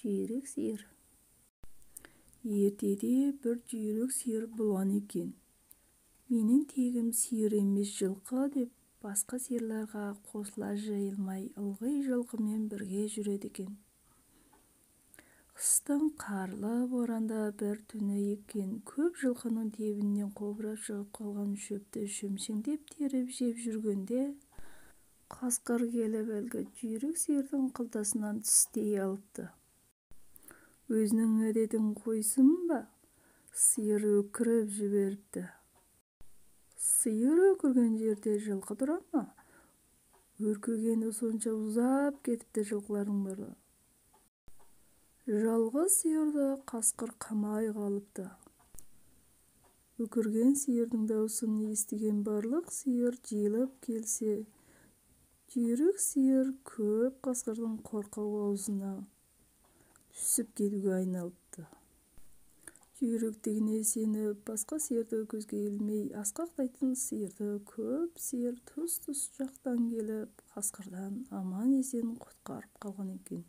Жүйрік сиыр. Ертеде бір жүйрік сиыр болған екен. Менің тегім сиыр емес жылқы деп басқа сиырларға қосыла жайылмай ылғи жылқымен бірге жүреді екен. Қыстың қарлы боранда бір түні екен, көп жылқының тебінен қобырап шығып қалған шөпті шөмшеңдеп теріп жеп жүргенде қасқыр келіп әлгі жүйрік сиырдың қылтасынан тістей алыпты. Өзінің әдетін қойсын ба? Сиыр өкіріп жіберіпті. Сиыр өкірген жерде жылқы тұра ма? Өркігені сонша ұзап кетіпті жылқылардың барлығы. Жалғыз сиырды қасқыр қамай қалыпты. Өкірген сиырдың даусын естіген барлық сиыр жиылып келсе, жүйрік сиыр көп қасқырдың қорқау аузына түсіп кетуге айналыпты. Жүйріктігіне сеніп, басқа сиырды көзге ілмей асқақтайтын сиырды көп сиыр тұс-тұс жақтан келіп, қасқырдан аман-есен құтқарып қалған екен.